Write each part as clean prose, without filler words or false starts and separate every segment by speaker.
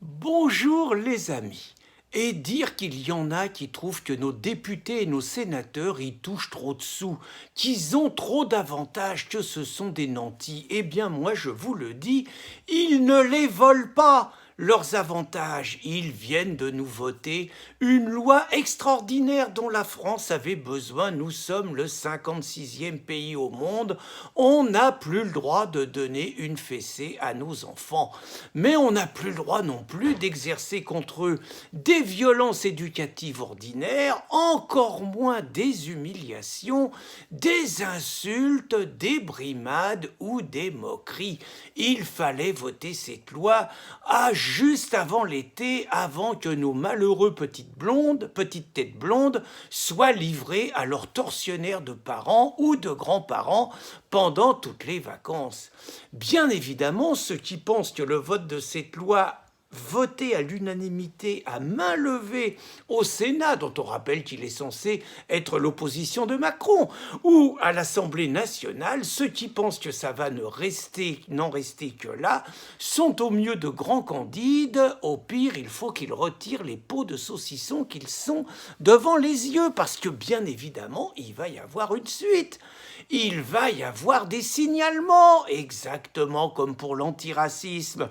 Speaker 1: Bonjour les amis. Et dire qu'il y en a qui trouvent que nos députés et nos sénateurs y touchent trop de sous, qu'ils ont trop d'avantages, que ce sont des nantis, eh bien moi je vous le dis, ils ne les volent pas. Leurs avantages, ils viennent de nous voter une loi extraordinaire dont la France avait besoin. Nous sommes le 56e pays au monde. On n'a plus le droit de donner une fessée à nos enfants. Mais on n'a plus le droit non plus d'exercer contre eux des violences éducatives ordinaires, encore moins des humiliations, des insultes, des brimades ou des moqueries. Il fallait voter cette loi juste avant l'été, avant que nos malheureux petites têtes blondes, soient livrés à leurs tortionnaires de parents ou de grands-parents pendant toutes les vacances. Bien évidemment, ceux qui pensent que le vote de cette loi voté à l'unanimité à main levée au Sénat, dont on rappelle qu'il est censé être l'opposition de Macron, ou à l'Assemblée nationale, ceux qui pensent que ça va n'en rester que là, sont au mieux de grands candides, au pire il faut qu'ils retirent les pots de saucisson qu'ils sont devant les yeux, parce que bien évidemment il va y avoir une suite. Il va y avoir des signalements, exactement comme pour l'antiracisme.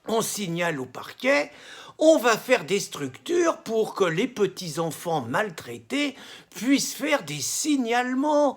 Speaker 1: On signale au parquet, on va faire des structures pour que les petits-enfants maltraités puissent faire des signalements.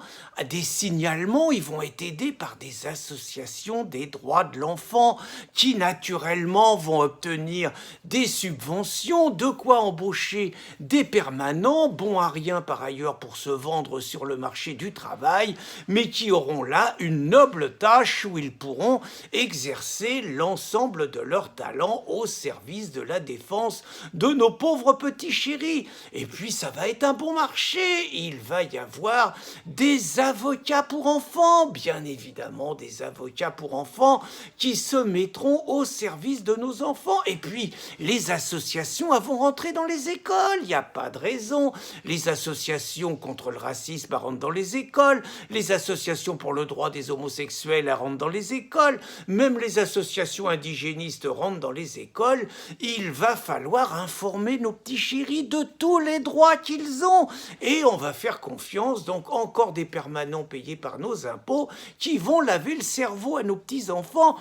Speaker 1: Des signalements, ils vont être aidés par des associations des droits de l'enfant qui naturellement vont obtenir des subventions, de quoi embaucher des permanents, bons à rien par ailleurs pour se vendre sur le marché du travail, mais qui auront là une noble tâche où ils pourront exercer l'ensemble de leur talent au service de la défense de nos pauvres petits chéris. Et puis ça va être un bon marché. Il va y avoir des avocats pour enfants, bien évidemment des avocats pour enfants qui se mettront au service de nos enfants. Et puis les associations vont rentrer dans les écoles, il n'y a pas de raison. Les associations contre le racisme rentrent dans les écoles, les associations pour le droit des homosexuels rentrent dans les écoles, même les associations indigénistes rentrent dans les écoles. Il va falloir informer nos petits chéris de tous les droits qu'ils ont. Et on va faire confiance, donc encore des permanents payés par nos impôts qui vont laver le cerveau à nos petits-enfants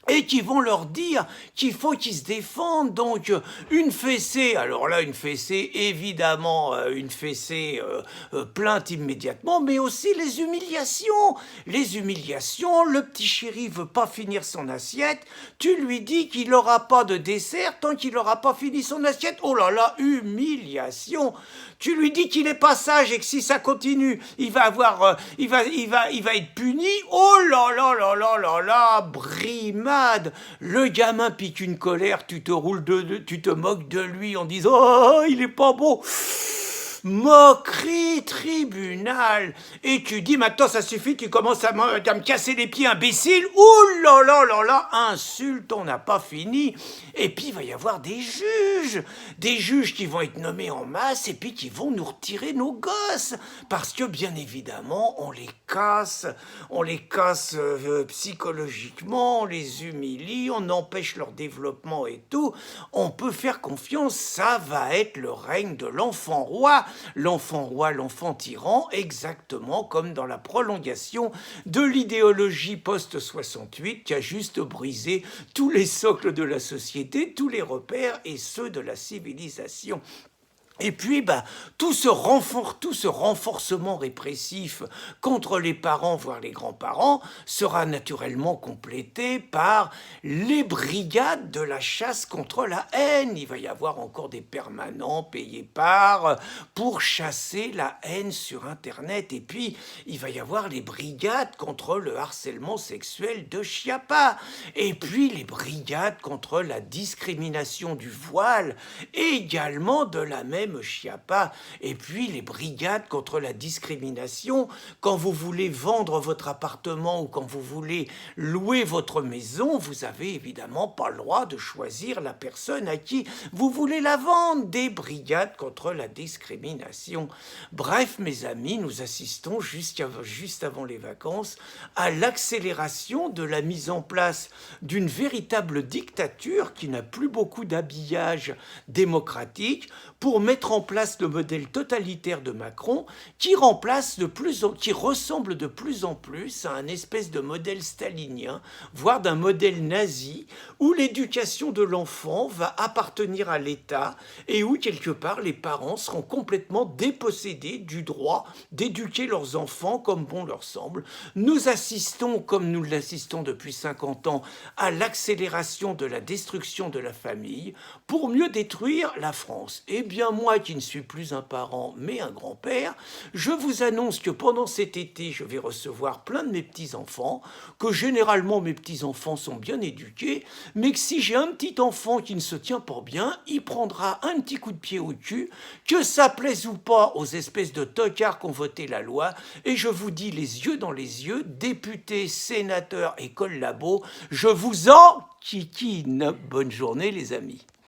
Speaker 1: et qui vont leur dire qu'il faut qu'ils se défendent. Donc une fessée, alors là une fessée, évidemment une fessée plainte immédiatement, mais aussi les humiliations. Les humiliations, le petit chéri veut pas finir son assiette, tu lui dis qu'il n'aura pas de dessert tant qu'il n'aura pas fini son assiette. Oh là là, humiliation. Tu lui dis qu'il est pas sage et que si ça continue, il va être puni. Oh là là là là là là, brimade. Le gamin pique une colère, tu te moques de lui en disant oh, il est pas beau. Moquerie, tribunal. Et tu dis maintenant ça suffit, tu commences à me casser les pieds, imbécile. Ouh là là là là, insulte, on n'a pas fini. Et puis il va y avoir des juges qui vont être nommés en masse et puis qui vont nous retirer nos gosses. Parce que bien évidemment, on les casse psychologiquement, on les humilie, on empêche leur développement et tout. On peut faire confiance, ça va être le règne de l'enfant roi, l'enfant tyran, exactement comme dans la prolongation de l'idéologie post-68 qui a juste brisé tous les socles de la société, tous les repères et ceux de la civilisation. Et puis, tout ce renforcement répressif contre les parents, voire les grands-parents, sera naturellement complété par les brigades de la chasse contre la haine. Il va y avoir encore des permanents payés pour chasser la haine sur Internet. Et puis, il va y avoir les brigades contre le harcèlement sexuel de Chiappa. Et puis, les brigades contre la discrimination du voile, également de la même même Chiappa, et puis les brigades contre la discrimination. Quand vous voulez vendre votre appartement ou quand vous voulez louer votre maison, vous avez évidemment pas le droit de choisir la personne à qui vous voulez la vendre. Des brigades contre la discrimination. Bref, mes amis, nous assistons juste avant les vacances à l'accélération de la mise en place d'une véritable dictature qui n'a plus beaucoup d'habillage démocratique pour mettre en place le modèle totalitaire de Macron qui ressemble de plus en plus à un espèce de modèle stalinien, voire d'un modèle nazi, où l'éducation de l'enfant va appartenir à l'État et où, quelque part, les parents seront complètement dépossédés du droit d'éduquer leurs enfants comme bon leur semble. Nous assistons, comme nous l'assistons depuis 50 ans, à l'accélération de la destruction de la famille pour mieux détruire la France. Eh bien, moi qui ne suis plus un parent, mais un grand-père, je vous annonce que pendant cet été, je vais recevoir plein de mes petits-enfants, que généralement mes petits-enfants sont bien éduqués, mais que si j'ai un petit enfant qui ne se tient pas bien, il prendra un petit coup de pied au cul, que ça plaise ou pas aux espèces de tocards qui ont voté la loi, et je vous dis les yeux dans les yeux, députés, sénateurs et collabos, je vous en kikine. Bonne journée les amis.